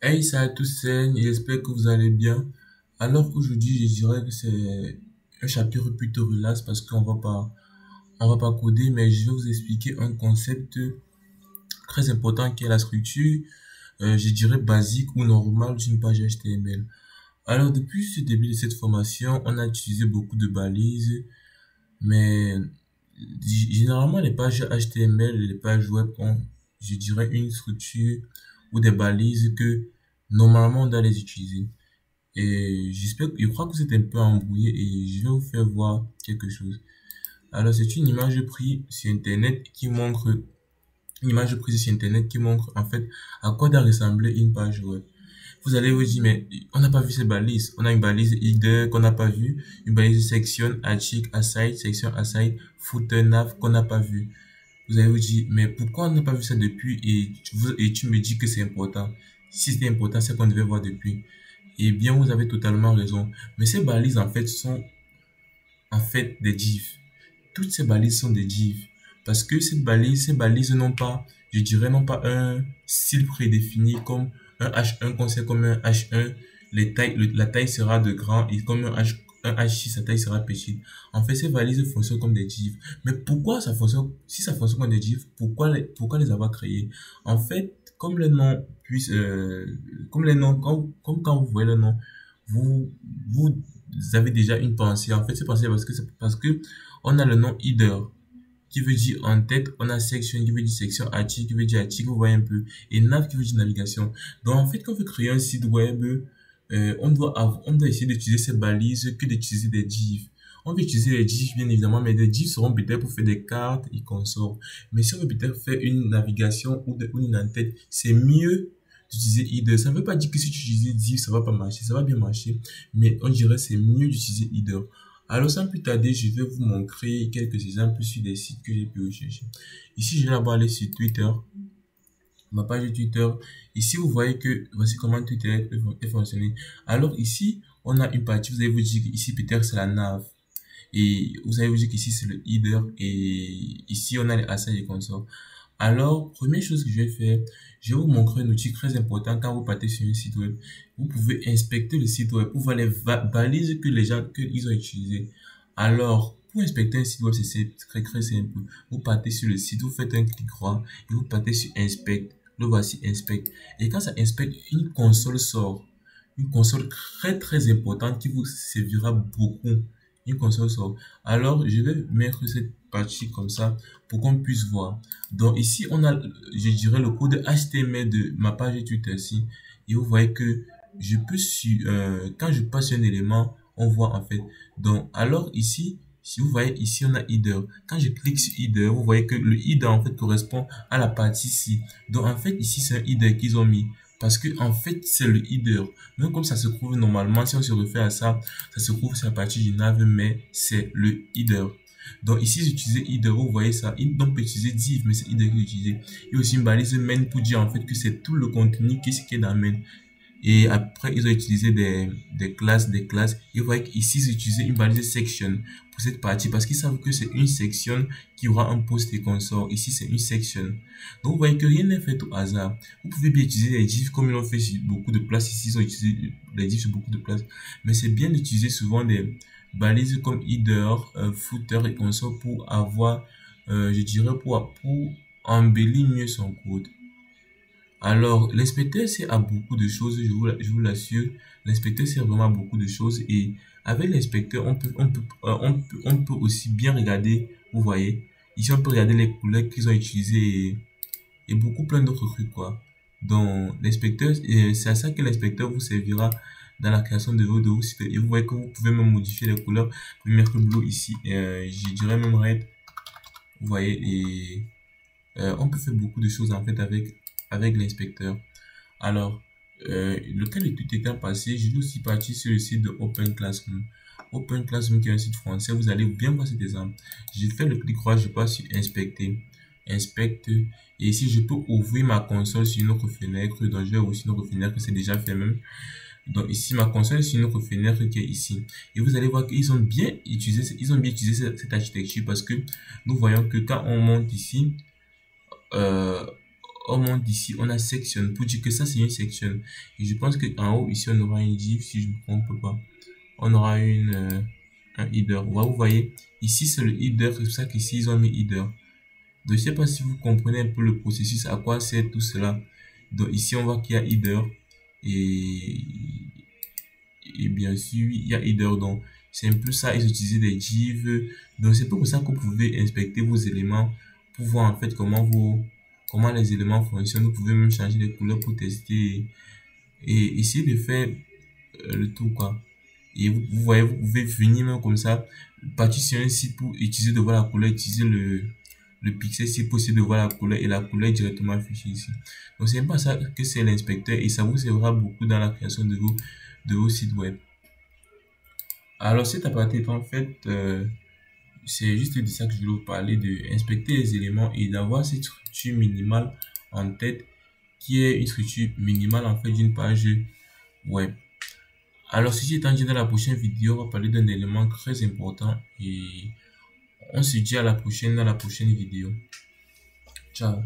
Hey, salut à tous, j'espère que vous allez bien. Alors aujourd'hui, je dirais que c'est un chapitre plutôt relax parce qu'on va pas coder, mais je vais vous expliquer un concept très important qui est la structure, je dirais basique ou normale d'une page HTML. Alors depuis le début de cette formation, on a utilisé beaucoup de balises, mais généralement les pages HTML et les pages web ont, je dirais, une structure ou des balises que normalement on doit les utiliser. Et je crois que vous êtes un peu embrouillé et je vais vous faire voir quelque chose. Alors, c'est une image prise sur Internet qui montre, une image prise sur Internet qui montre en fait à quoi doit ressembler une page web. Vous allez vous dire, mais on n'a pas vu ces balises. On a une balise header qu'on n'a pas vu, une balise section, article, aside, section, aside, footer, nav qu'on n'a pas vu. Vous allez vous dire, mais pourquoi on n'a pas vu ça depuis et tu me dis que c'est important. Si c'était important, c'est qu'on devait voir depuis. Eh bien, vous avez totalement raison. Mais ces balises, en fait, sont en fait des divs. Toutes ces balises sont des divs. Parce que ces balises n'ont pas, je dirais, n'ont pas un style prédéfini comme un H1, qu'on sait comme un H1. La taille sera de grand et comme un H6, sa taille sera petite. En fait, ces balises fonctionnent comme des divs. Mais pourquoi ça fonctionne, si ça fonctionne comme des divs, pourquoi les avoir créés? En fait, comme les noms puissent, comme les noms, comme quand vous voyez le nom, vous, vous avez déjà une pensée. En fait, c'est parce que on a le nom header qui veut dire en tête, on a section qui veut dire section, article qui veut dire article, vous voyez un peu, et nav qui veut dire navigation. Donc en fait, quand on veut créer un site web, on doit essayer d'utiliser ces balises que d'utiliser des divs. On peut utiliser les divs bien évidemment, mais les divs seront peut-être pour faire des cartes et consorts. Mais si on veut peut-être faire une navigation ou une en-tête, c'est mieux d'utiliser header. Ça ne veut pas dire que si tu utilises div, ça va pas marcher, ça va bien marcher, mais on dirait que c'est mieux d'utiliser header. Alors, sans plus tarder, je vais vous montrer quelques exemples sur des sites que j'ai pu rechercher. Ici, je vais d'abord aller sur Twitter, ma page Twitter. Ici, vous voyez que voici comment Twitter est fonctionné. Alors, ici, on a une partie, vous allez vous dire qu'ici, peut-être, c'est la nav. Et vous allez vous dire qu'ici, c'est le header. Et ici, on a les assets et consorts. Alors, première chose que je vais faire, je vais vous montrer un outil très important quand vous partez sur un site web. Vous pouvez inspecter le site web pour voir les balises que les gens, que ils ont utilisées. Alors, pour inspecter un site web, c'est très simple. Vous partez sur le site, vous faites un clic droit et vous partez sur Inspect. Le voici Inspect. Et quand ça inspecte, une console sort. Une console très importante qui vous servira beaucoup. Une console sort. Alors, je vais mettre cette partie comme ça pour qu'on puisse voir. Donc ici, on a, je dirais, le code HTML de ma page Twitter ici. Et vous voyez que quand je passe un élément, on voit en fait. Donc, alors ici, si vous voyez ici, on a header. Quand je clique sur header, vous voyez que le header en fait correspond à la partie ici. Donc, en fait, ici, c'est un header qu'ils ont mis. Parce que, en fait, c'est le header. Même comme ça se trouve normalement, si on se refait à ça, ça se trouve sur la partie du nav, mais c'est le header. Donc ici, j'utilisais header, vous voyez ça. Donc, on peut utiliser div, mais c'est header que j'utilisais. Il y a aussi une balise main pour dire en fait que c'est tout le contenu qui est dans main. Et après, ils ont utilisé des classes. Et vous voyez qu'ici, ils ont utilisé une balise section pour cette partie parce qu'ils savent que c'est une section qui aura un post et consort. Ici, c'est une section. Donc, vous voyez que rien n'est fait au hasard. Vous pouvez bien utiliser les divs comme ils l'ont fait sur beaucoup de places. Ici, ils ont utilisé les divs sur beaucoup de places. Mais c'est bien d'utiliser souvent des balises comme header, footer et consort pour avoir, je dirais, pour embellir mieux son code. Alors, l'inspecteur sert à beaucoup de choses, je vous l'assure. L'inspecteur sert vraiment à beaucoup de choses et avec l'inspecteur, on peut aussi bien regarder, vous voyez. Ici, on peut regarder les couleurs qu'ils ont utilisées et beaucoup plein d'autres trucs, quoi. Donc, l'inspecteur, c'est à ça que l'inspecteur vous servira dans la création de vos sites. Et vous voyez que vous pouvez même modifier les couleurs. Vous pouvez mettre bleu ici, je dirais même red, vous voyez, et on peut faire beaucoup de choses en fait avec l'inspecteur. Alors, le cas de tout étant passé, je suis aussi parti sur le site de Open Classroom. Open Classroom qui est un site français, vous allez bien voir cet exemple. Je fais le clic droit, je passe sur inspecter, inspecte, et ici je peux ouvrir ma console sur une autre fenêtre, donc je vais ouvrir sur une autre fenêtre, c'est déjà fait même. Donc ici, ma console, c'est une autre fenêtre qui est ici. Et vous allez voir qu'ils ont bien utilisé, cette architecture parce que nous voyons que quand on monte ici, euh, on monte ici, on a section pour dire que ça c'est une section. Et je pense que en haut ici on aura une div si je ne me trompe pas. On aura un header. Vous voyez, ici c'est le header, c'est pour ça qu'ici ils ont mis header. Donc je sais pas si vous comprenez un peu le processus, à quoi sert tout cela. Donc ici on voit qu'il y a header et, et bien sûr il y a header. Donc c'est un peu ça, ils utilisent des divs. Donc c'est pour ça que vous pouvez inspecter vos éléments pour voir en fait comment les éléments fonctionnent. Vous pouvez même changer les couleurs pour tester et essayer de faire le tout quoi. Et vous voyez, vous pouvez venir même comme ça, partir sur un site pour utiliser de voir la couleur, utiliser le pixel si possible de voir la couleur et la couleur est directement affichée ici. Donc c'est pas ça que c'est l'inspecteur et ça vous servira beaucoup dans la création de vos sites web. Alors cette partie en fait, c'est juste de ça que je voulais vous parler, de inspecter les éléments et d'avoir cette structure minimale en tête qui est une structure minimale en fait d'une page web. Alors si j'ai tendu dans la prochaine vidéo, on va parler d'un élément très important et on se dit à la prochaine dans la prochaine vidéo. Ciao.